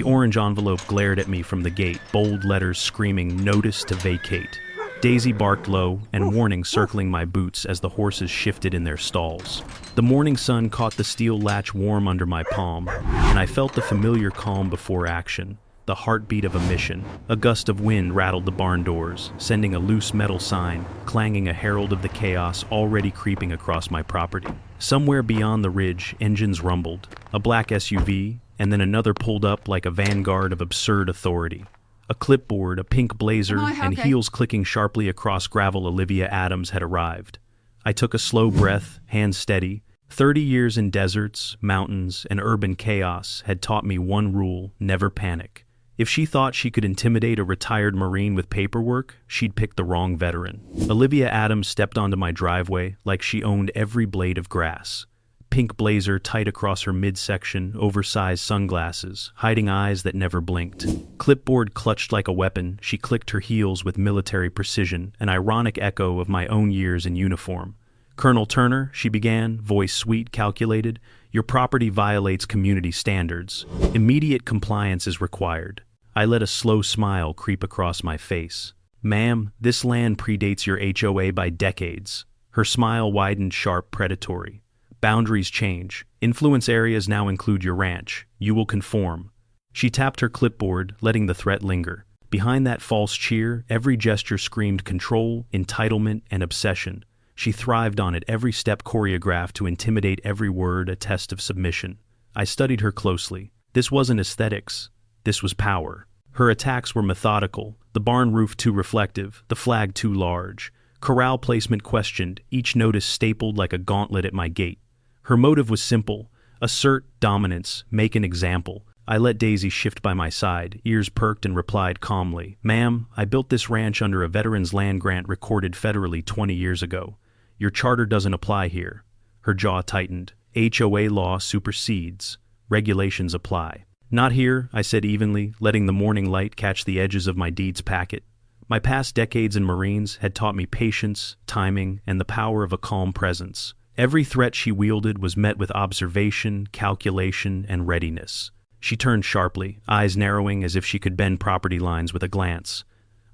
The orange envelope glared at me from the gate, bold letters screaming, "Notice to vacate." Daisy barked low, and warning circling my boots as the horses shifted in their stalls. The morning sun caught the steel latch warm under my palm, and I felt the familiar calm before action, the heartbeat of a mission. A gust of wind rattled the barn doors, sending a loose metal sign, clanging a herald of the chaos already creeping across my property. Somewhere beyond the ridge, engines rumbled. A black SUV, and then another pulled up like a vanguard of absurd authority. A clipboard, a pink blazer, and heels clicking sharply across gravel. Olivia Adams had arrived. I took a slow breath, hands steady. 30 years in deserts, mountains, and urban chaos had taught me one rule: never panic. If she thought she could intimidate a retired Marine with paperwork, she'd picked the wrong veteran. Olivia Adams stepped onto my driveway like she owned every blade of grass. Pink blazer tight across her midsection, oversized sunglasses, hiding eyes that never blinked. Clipboard clutched like a weapon, she clicked her heels with military precision, an ironic echo of my own years in uniform. "Colonel Turner," she began, voice sweet, calculated, "your property violates community standards. Immediate compliance is required." I let a slow smile creep across my face. "Ma'am, this land predates your HOA by decades." Her smile widened sharp, predatory. "Boundaries change. Influence areas now include your ranch. You will conform." She tapped her clipboard, letting the threat linger. Behind that false cheer, every gesture screamed control, entitlement, and obsession. She thrived on it, every step choreographed to intimidate, every word a test of submission. I studied her closely. This wasn't aesthetics. This was power. Her attacks were methodical, the barn roof too reflective, the flag too large. Corral placement questioned, each notice stapled like a gauntlet at my gate. Her motive was simple: assert dominance, make an example. I let Daisy shift by my side, ears perked, and replied calmly, "Ma'am, I built this ranch under a veteran's land grant recorded federally 20 years ago. Your charter doesn't apply here." Her jaw tightened. "HOA law supersedes. Regulations apply." "Not here," I said evenly, letting the morning light catch the edges of my deeds packet. My past decades in Marines had taught me patience, timing, and the power of a calm presence. Every threat she wielded was met with observation, calculation, and readiness. She turned sharply, eyes narrowing as if she could bend property lines with a glance.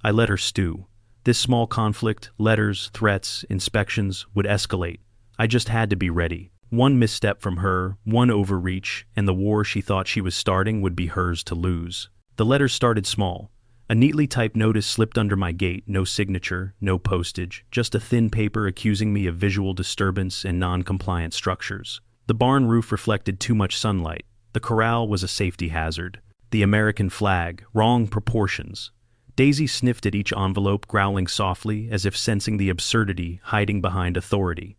I let her stew. This small conflict, letters, threats, inspections, would escalate. I just had to be ready. One misstep from her, one overreach, and the war she thought she was starting would be hers to lose. The letters started small. A neatly typed notice slipped under my gate, no signature, no postage, just a thin paper accusing me of visual disturbance and non-compliant structures. The barn roof reflected too much sunlight. The corral was a safety hazard. The American flag, wrong proportions. Daisy sniffed at each envelope, growling softly, as if sensing the absurdity hiding behind authority.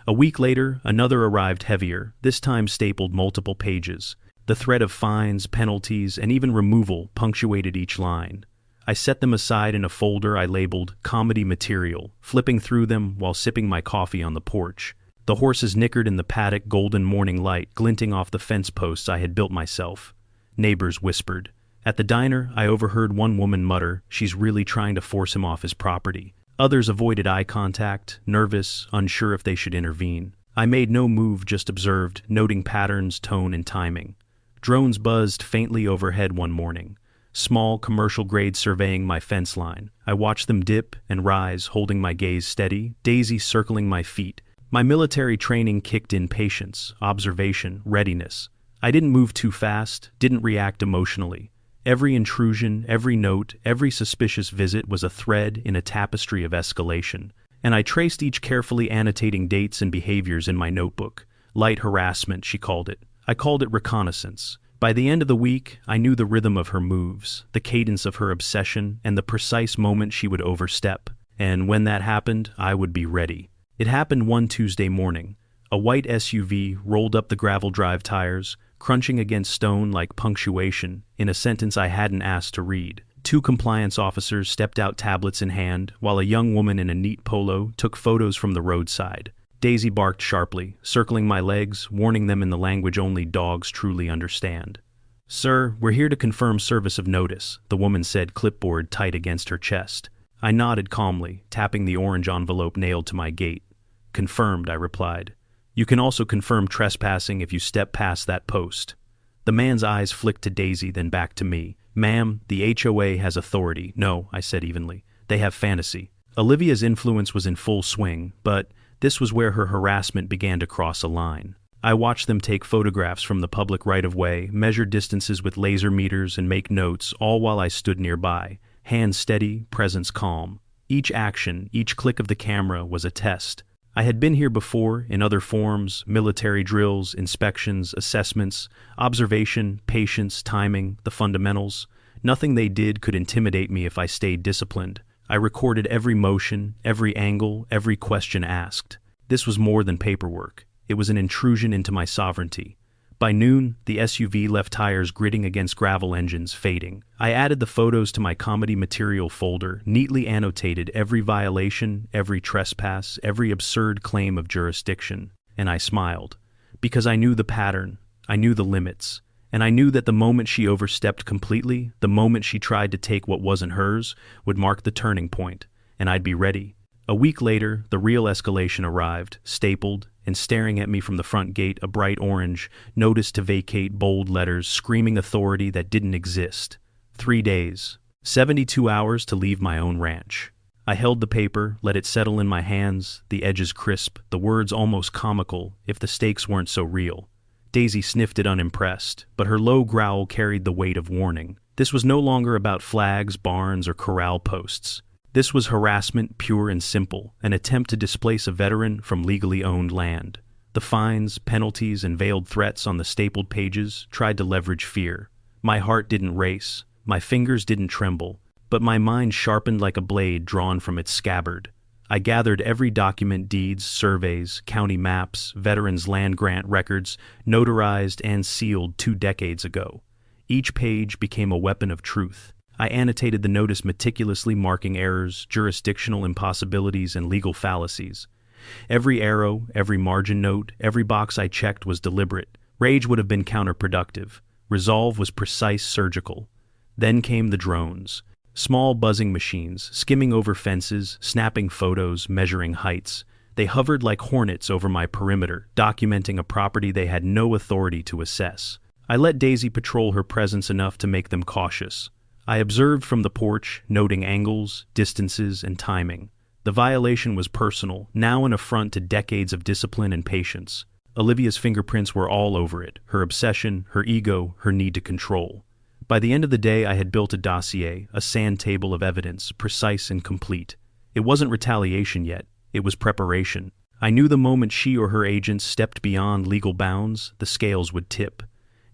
A week later, another arrived heavier, this time stapled multiple pages. The threat of fines, penalties, and even removal punctuated each line. I set them aside in a folder I labeled comedy material, flipping through them while sipping my coffee on the porch. The horses nickered in the paddock, golden morning light glinting off the fence posts I had built myself. Neighbors whispered. At the diner, I overheard one woman mutter, "She's really trying to force him off his property." Others avoided eye contact, nervous, unsure if they should intervene. I made no move, just observed, noting patterns, tone, and timing. Drones buzzed faintly overhead one morning, small commercial-grade surveying my fence line. I watched them dip and rise, holding my gaze steady, Daisy circling my feet. My military training kicked in: patience, observation, readiness. I didn't move too fast, didn't react emotionally. Every intrusion, every note, every suspicious visit was a thread in a tapestry of escalation, and I traced each carefully, annotating dates and behaviors in my notebook. Light harassment, she called it. I called it reconnaissance. By the end of the week, I knew the rhythm of her moves, the cadence of her obsession, and the precise moment she would overstep. And when that happened, I would be ready. It happened one Tuesday morning. A white SUV rolled up the gravel drive tires, crunching against stone like punctuation in a sentence I hadn't asked to read. Two compliance officers stepped out, tablets in hand, while a young woman in a neat polo took photos from the roadside. Daisy barked sharply, circling my legs, warning them in the language only dogs truly understand. "Sir, we're here to confirm service of notice," the woman said, clipboard tight against her chest. I nodded calmly, tapping the orange envelope nailed to my gate. "Confirmed," I replied. "You can also confirm trespassing if you step past that post." The man's eyes flicked to Daisy, then back to me. "Ma'am, the HOA has authority." "No," I said evenly. "They have fantasy." Olivia's influence was in full swing, but this was where her harassment began to cross a line. I watched them take photographs from the public right-of-way, measure distances with laser meters, and make notes, all while I stood nearby, hands steady, presence calm. Each action, each click of the camera was a test. I had been here before, in other forms: military drills, inspections, assessments, observation, patience, timing, the fundamentals. Nothing they did could intimidate me if I stayed disciplined. I recorded every motion, every angle, every question asked. This was more than paperwork. It was an intrusion into my sovereignty. By noon, the SUV left tires gritting against gravel engines, fading. I added the photos to my comedy material folder, neatly annotated every violation, every trespass, every absurd claim of jurisdiction. And I smiled. Because I knew the pattern, I knew the limits, and I knew that the moment she overstepped completely, the moment she tried to take what wasn't hers, would mark the turning point, and I'd be ready. A week later, the real escalation arrived, stapled, and staring at me from the front gate, a bright orange, "Notice to vacate," bold letters, screaming authority that didn't exist. 3 days. 72 hours to leave my own ranch. I held the paper, let it settle in my hands, the edges crisp, the words almost comical, if the stakes weren't so real. Daisy sniffed it unimpressed, but her low growl carried the weight of warning. This was no longer about flags, barns, or corral posts. This was harassment, pure and simple, an attempt to displace a veteran from legally owned land. The fines, penalties, and veiled threats on the stapled pages tried to leverage fear. My heart didn't race, my fingers didn't tremble, but my mind sharpened like a blade drawn from its scabbard. I gathered every document: deeds, surveys, county maps, veterans' land grant records, notarized and sealed 2 decades ago. Each page became a weapon of truth. I annotated the notice meticulously, marking errors, jurisdictional impossibilities, and legal fallacies. Every arrow, every margin note, every box I checked was deliberate. Rage would have been counterproductive. Resolve was precise, surgical. Then came the drones. Small buzzing machines, skimming over fences, snapping photos, measuring heights. They hovered like hornets over my perimeter, documenting a property they had no authority to assess. I let Daisy patrol her presence enough to make them cautious. I observed from the porch, noting angles, distances, and timing. The violation was personal, now an affront to decades of discipline and patience. Olivia's fingerprints were all over it, her obsession, her ego, her need to control. By the end of the day, I had built a dossier, a sand table of evidence, precise and complete. It wasn't retaliation yet, it was preparation. I knew the moment she or her agents stepped beyond legal bounds, the scales would tip.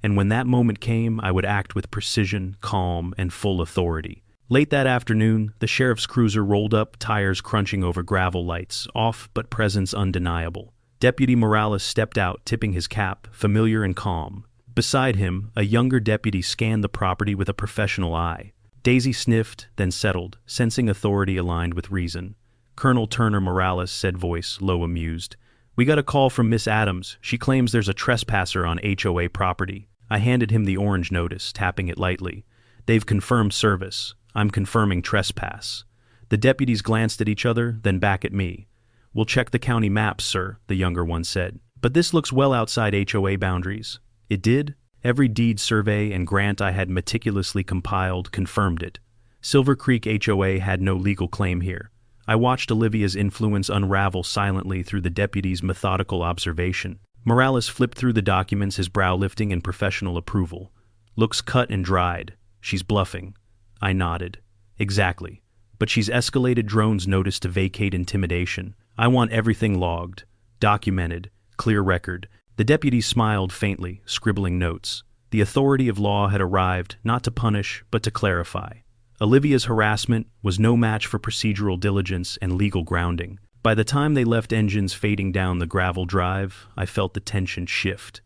And when that moment came, I would act with precision, calm, and full authority. Late that afternoon, the sheriff's cruiser rolled up, tires crunching over gravel lights, off but presence undeniable. Deputy Morales stepped out, tipping his cap, familiar and calm. Beside him, a younger deputy scanned the property with a professional eye. Daisy sniffed, then settled, sensing authority aligned with reason. "Colonel Turner Morales," said voice, low, amused. "We got a call from Miss Adams. She claims there's a trespasser on HOA property." I handed him the orange notice, tapping it lightly. "They've confirmed service. I'm confirming trespass." The deputies glanced at each other, then back at me. "We'll check the county maps, sir," the younger one said. "But this looks well outside HOA boundaries." It did. Every deed, survey, and grant I had meticulously compiled confirmed it. Silver Creek HOA had no legal claim here. I watched Olivia's influence unravel silently through the deputy's methodical observation. Morales flipped through the documents, his brow lifting in professional approval. "Looks cut and dried. She's bluffing." I nodded. "Exactly. But she's escalated drones' notice to vacate intimidation. I want everything logged, documented, clear record." The deputy smiled faintly, scribbling notes. The authority of law had arrived, not to punish, but to clarify. Olivia's harassment was no match for procedural diligence and legal grounding. By the time they left engines fading down the gravel drive, I felt the tension shift.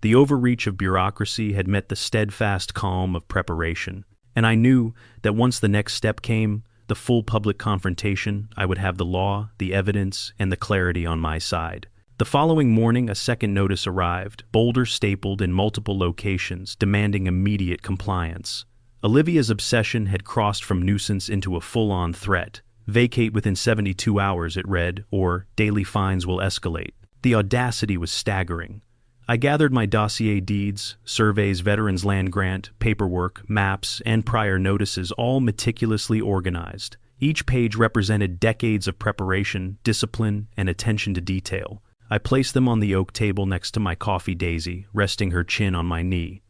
The overreach of bureaucracy had met the steadfast calm of preparation, and I knew that once the next step came, the full public confrontation, I would have the law, the evidence, and the clarity on my side. The following morning, a second notice arrived, boulders stapled in multiple locations, demanding immediate compliance. Olivia's obsession had crossed from nuisance into a full-on threat. "Vacate within 72 hours, it read, or "daily fines will escalate." The audacity was staggering. I gathered my dossier: deeds, surveys, veterans land grant, paperwork, maps, and prior notices, all meticulously organized. Each page represented decades of preparation, discipline, and attention to detail. I placed them on the oak table next to my coffee, Daisy, resting her chin on my knee.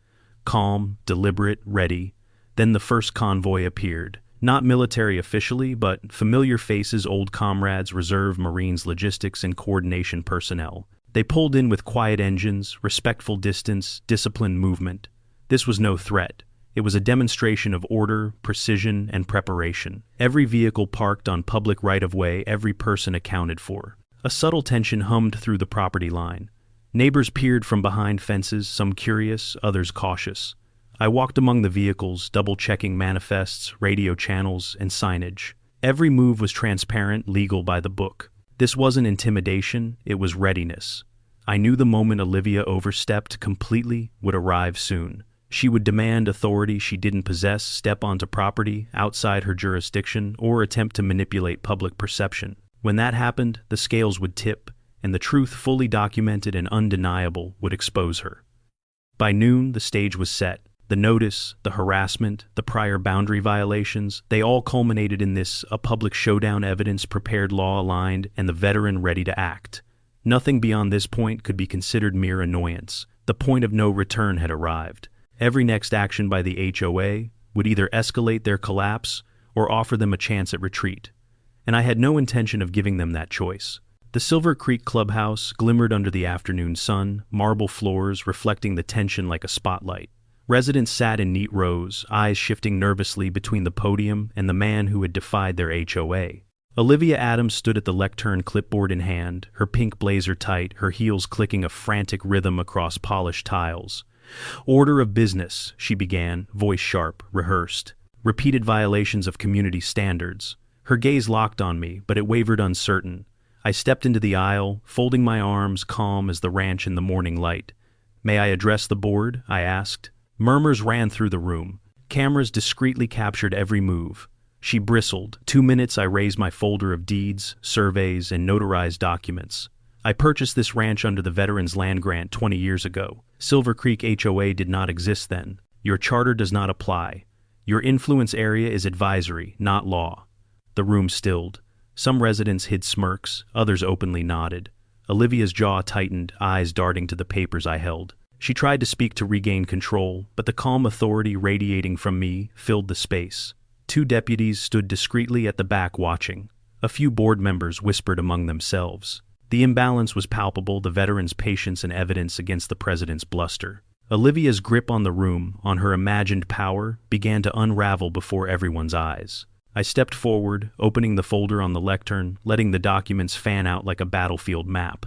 Calm, deliberate, ready. Then the first convoy appeared. Not military officially, but familiar faces, old comrades, reserve, Marines, logistics, and coordination personnel. They pulled in with quiet engines, respectful distance, disciplined movement. This was no threat. It was a demonstration of order, precision, and preparation. Every vehicle parked on public right-of-way, every person accounted for. A subtle tension hummed through the property line. Neighbors peered from behind fences, some curious, others cautious. I walked among the vehicles, double-checking manifests, radio channels, and signage. Every move was transparent, legal, by the book. This wasn't intimidation, it was readiness. I knew the moment Olivia overstepped completely would arrive soon. She would demand authority she didn't possess, step onto property outside her jurisdiction, or attempt to manipulate public perception. When that happened, the scales would tip, and the truth, fully documented and undeniable, would expose her. By noon, the stage was set. The notice, the harassment, the prior boundary violations, they all culminated in this: a public showdown, evidence prepared, law aligned, and the veteran ready to act. Nothing beyond this point could be considered mere annoyance. The point of no return had arrived. Every next action by the HOA would either escalate their collapse or offer them a chance at retreat. And I had no intention of giving them that choice. The Silver Creek clubhouse glimmered under the afternoon sun, marble floors reflecting the tension like a spotlight. Residents sat in neat rows, eyes shifting nervously between the podium and the man who had defied their HOA. Olivia Adams stood at the lectern, clipboard in hand, her pink blazer tight, her heels clicking a frantic rhythm across polished tiles. "Order of business," she began, voice sharp, rehearsed. "Repeated violations of community standards." Her gaze locked on me, but it wavered uncertain. I stepped into the aisle, folding my arms, calm as the ranch in the morning light. "May I address the board?" I asked. Murmurs ran through the room. Cameras discreetly captured every move. She bristled. 2 minutes. I raised my folder of deeds, surveys, and notarized documents. "I purchased this ranch under the Veterans Land Grant 20 years ago. Silver Creek HOA did not exist then. Your charter does not apply. Your influence area is advisory, not law." The room stilled. Some residents hid smirks, others openly nodded. Olivia's jaw tightened, eyes darting to the papers I held. She tried to speak to regain control, but the calm authority radiating from me filled the space. 2 deputies stood discreetly at the back watching. A few board members whispered among themselves. The imbalance was palpable, the veteran's patience and evidence against the president's bluster. Olivia's grip on the room, on her imagined power, began to unravel before everyone's eyes. I stepped forward, opening the folder on the lectern, letting the documents fan out like a battlefield map.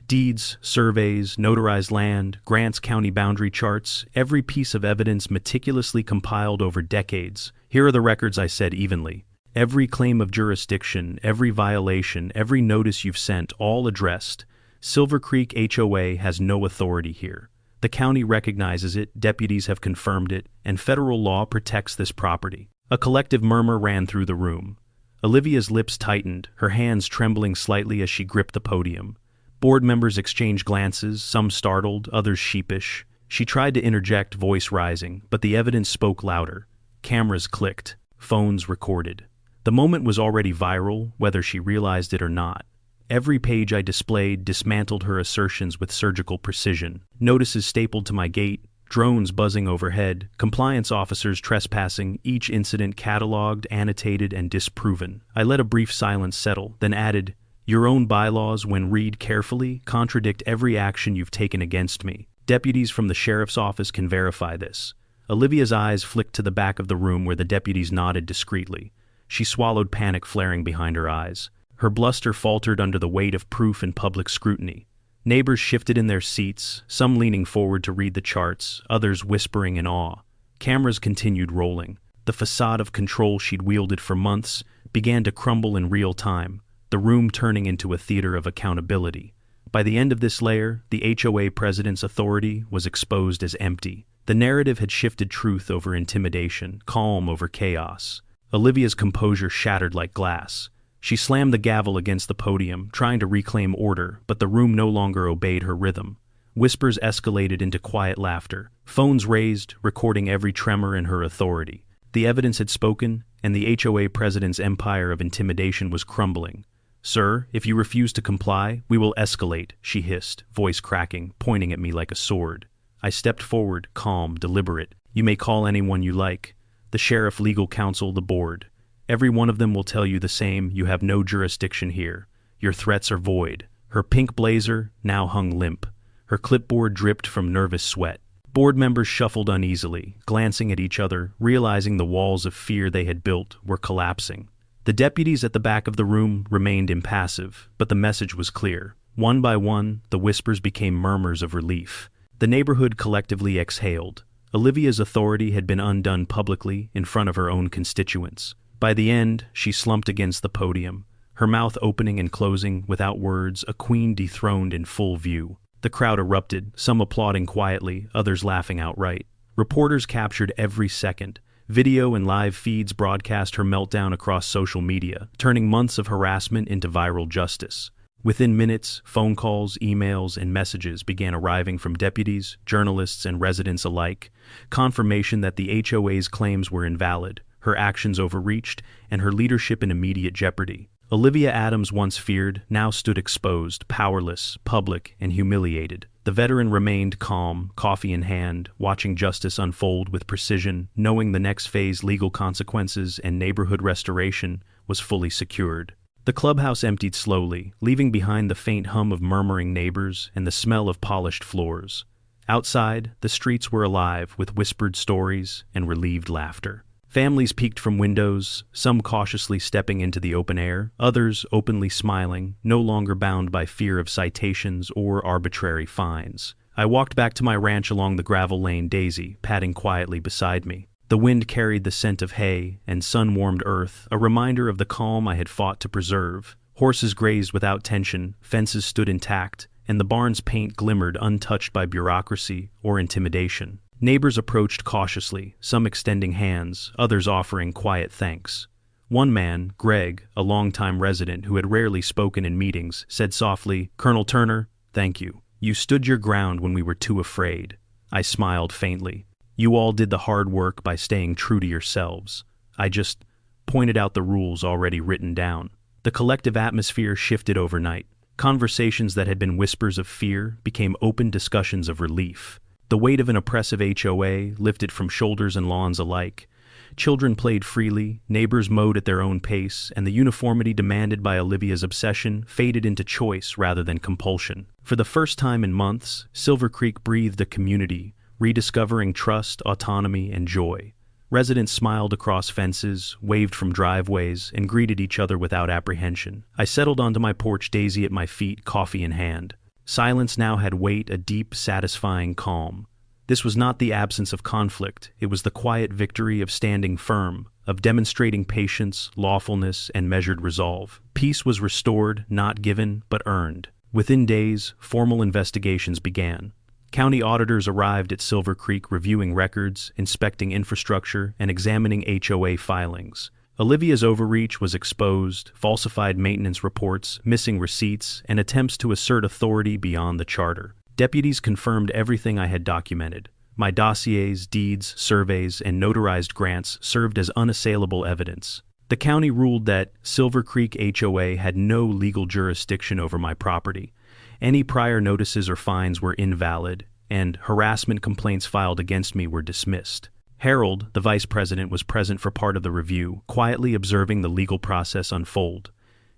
Deeds, surveys, notarized land, grants, county boundary charts, every piece of evidence meticulously compiled over decades. "Here are the records," I said evenly. "Every claim of jurisdiction, every violation, every notice you've sent, all addressed. Silver Creek HOA has no authority here. The county recognizes it, deputies have confirmed it, and federal law protects this property." A collective murmur ran through the room. Olivia's lips tightened, her hands trembling slightly as she gripped the podium. Board members exchanged glances, some startled, others sheepish. She tried to interject, voice rising, but the evidence spoke louder. Cameras clicked, phones recorded. The moment was already viral, whether she realized it or not. Every page I displayed dismantled her assertions with surgical precision. Notices stapled to my gate, drones buzzing overhead, compliance officers trespassing, each incident cataloged, annotated, and disproven. I let a brief silence settle, then added, "Your own bylaws, when read carefully, contradict every action you've taken against me. Deputies from the sheriff's office can verify this." Olivia's eyes flicked to the back of the room where the deputies nodded discreetly. She swallowed, panic flaring behind her eyes. Her bluster faltered under the weight of proof and public scrutiny. Neighbors shifted in their seats, some leaning forward to read the charts, others whispering in awe. Cameras continued rolling. The facade of control she'd wielded for months began to crumble in real time, the room turning into a theater of accountability. By the end of this layer, the HOA president's authority was exposed as empty. The narrative had shifted truth over intimidation, calm over chaos. Olivia's composure shattered like glass. She slammed the gavel against the podium, trying to reclaim order, but the room no longer obeyed her rhythm. Whispers escalated into quiet laughter. Phones raised, recording every tremor in her authority. The evidence had spoken, and the HOA president's empire of intimidation was crumbling. "Sir, if you refuse to comply, we will escalate," she hissed, voice cracking, pointing at me like a sword. I stepped forward, calm, deliberate. "You may call anyone you like. The sheriff, legal counsel, the board. Every one of them will tell you the same: you have no jurisdiction here. Your threats are void." Her pink blazer now hung limp. Her clipboard dripped from nervous sweat. Board members shuffled uneasily, glancing at each other, realizing the walls of fear they had built were collapsing. The deputies at the back of the room remained impassive, but the message was clear. One by one, the whispers became murmurs of relief. The neighborhood collectively exhaled. Olivia's authority had been undone publicly in front of her own constituents. By the end, she slumped against the podium, her mouth opening and closing without words, a queen dethroned in full view. The crowd erupted, some applauding quietly, others laughing outright. Reporters captured every second. Video and live feeds broadcast her meltdown across social media, turning months of harassment into viral justice. Within minutes, phone calls, emails, and messages began arriving from deputies, journalists, and residents alike, confirmation that the HOA's claims were invalid, her actions overreached, and her leadership in immediate jeopardy. Olivia Adams, once feared, now stood exposed, powerless, public, and humiliated. The veteran remained calm, coffee in hand, watching justice unfold with precision, knowing the next phase, legal consequences and neighborhood restoration, was fully secured. The clubhouse emptied slowly, leaving behind the faint hum of murmuring neighbors and the smell of polished floors. Outside, the streets were alive with whispered stories and relieved laughter. Families peeked from windows, some cautiously stepping into the open air, others openly smiling, no longer bound by fear of citations or arbitrary fines. I walked back to my ranch along the gravel lane, Daisy padding quietly beside me. The wind carried the scent of hay and sun-warmed earth, a reminder of the calm I had fought to preserve. Horses grazed without tension, fences stood intact, and the barn's paint glimmered untouched by bureaucracy or intimidation. Neighbors approached cautiously, some extending hands, others offering quiet thanks. One man, Greg, a longtime resident who had rarely spoken in meetings, said softly, "Colonel Turner, thank you. You stood your ground when we were too afraid." I smiled faintly. "You all did the hard work by staying true to yourselves. I just pointed out the rules already written down." The collective atmosphere shifted overnight. Conversations that had been whispers of fear became open discussions of relief. The weight of an oppressive HOA lifted from shoulders and lawns alike. Children played freely, neighbors mowed at their own pace, and the uniformity demanded by Olivia's obsession faded into choice rather than compulsion. For the first time in months, Silver Creek breathed a community, rediscovering trust, autonomy, and joy. Residents smiled across fences, waved from driveways, and greeted each other without apprehension. I settled onto my porch, Daisy at my feet, coffee in hand. Silence now had weight, a deep, satisfying calm. This was not the absence of conflict, it was the quiet victory of standing firm, of demonstrating patience, lawfulness, and measured resolve. Peace was restored, not given, but earned. Within days, formal investigations began. County auditors arrived at Silver Creek, reviewing records, inspecting infrastructure, and examining HOA filings. Olivia's overreach was exposed, falsified maintenance reports, missing receipts, and attempts to assert authority beyond the charter. Deputies confirmed everything I had documented. My dossiers, deeds, surveys, and notarized grants served as unassailable evidence. The county ruled that Silver Creek HOA had no legal jurisdiction over my property. Any prior notices or fines were invalid, and harassment complaints filed against me were dismissed. Harold, the vice president, was present for part of the review, quietly observing the legal process unfold.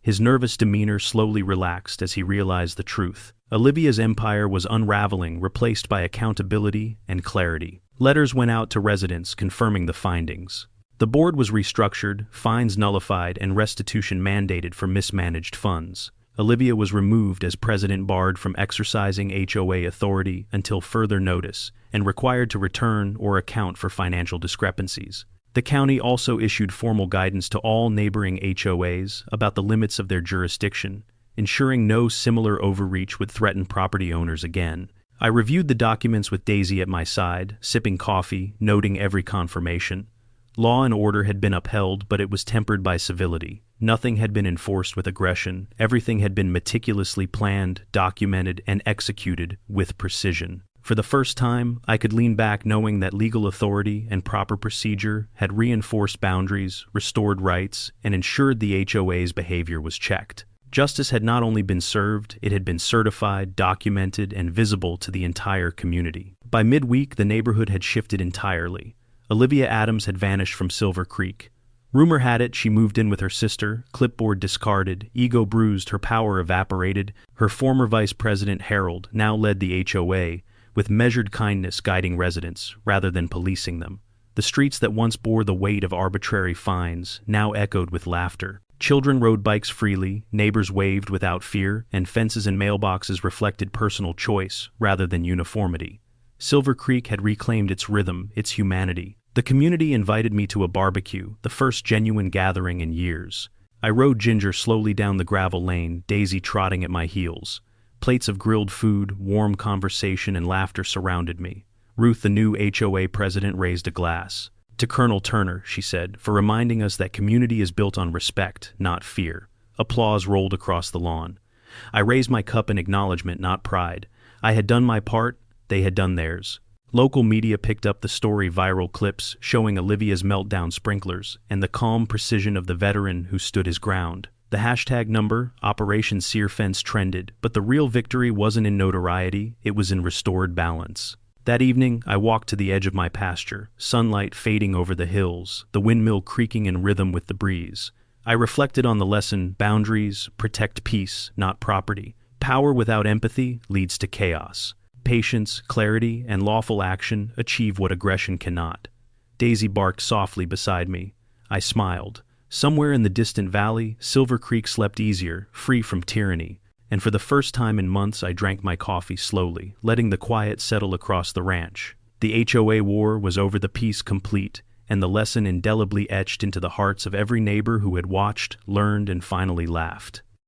His nervous demeanor slowly relaxed as he realized the truth. Olivia's empire was unraveling, replaced by accountability and clarity. Letters went out to residents confirming the findings. The board was restructured, fines nullified, and restitution mandated for mismanaged funds. Olivia was removed as president, barred from exercising HOA authority until further notice, and required to return or account for financial discrepancies. The county also issued formal guidance to all neighboring HOAs about the limits of their jurisdiction, ensuring no similar overreach would threaten property owners again. I reviewed the documents with Daisy at my side, sipping coffee, noting every confirmation. Law and order had been upheld, but it was tempered by civility. Nothing had been enforced with aggression. Everything had been meticulously planned, documented, and executed with precision. For the first time, I could lean back knowing that legal authority and proper procedure had reinforced boundaries, restored rights, and ensured the HOA's behavior was checked. Justice had not only been served, it had been certified, documented, and visible to the entire community. By midweek, the neighborhood had shifted entirely. Olivia Adams had vanished from Silver Creek. Rumor had it she moved in with her sister, clipboard discarded, ego bruised, her power evaporated. Her former vice president, Harold, now led the HOA, with measured kindness guiding residents rather than policing them. The streets that once bore the weight of arbitrary fines now echoed with laughter. Children rode bikes freely, neighbors waved without fear, and fences and mailboxes reflected personal choice rather than uniformity. Silver Creek had reclaimed its rhythm, its humanity. The community invited me to a barbecue, the first genuine gathering in years. I rode Ginger slowly down the gravel lane, Daisy trotting at my heels. Plates of grilled food, warm conversation, and laughter surrounded me. Ruth, the new HOA president, raised a glass. "To Colonel Turner," she said, "for reminding us that community is built on respect, not fear." Applause rolled across the lawn. I raised my cup in acknowledgement, not pride. I had done my part, they had done theirs. Local media picked up the story, viral clips showing Olivia's meltdown sprinklers and the calm precision of the veteran who stood his ground. The hashtag number, Operation Sear Fence, trended, but the real victory wasn't in notoriety, it was in restored balance. That evening, I walked to the edge of my pasture, sunlight fading over the hills, the windmill creaking in rhythm with the breeze. I reflected on the lesson: boundaries protect peace, not property. Power without empathy leads to chaos. Patience, clarity, and lawful action achieve what aggression cannot. Daisy barked softly beside me. I smiled. Somewhere in the distant valley, Silver Creek slept easier, free from tyranny. And for the first time in months, I drank my coffee slowly, letting the quiet settle across the ranch. The HOA war was over, the peace complete, and the lesson indelibly etched into the hearts of every neighbor who had watched, learned, and finally laughed.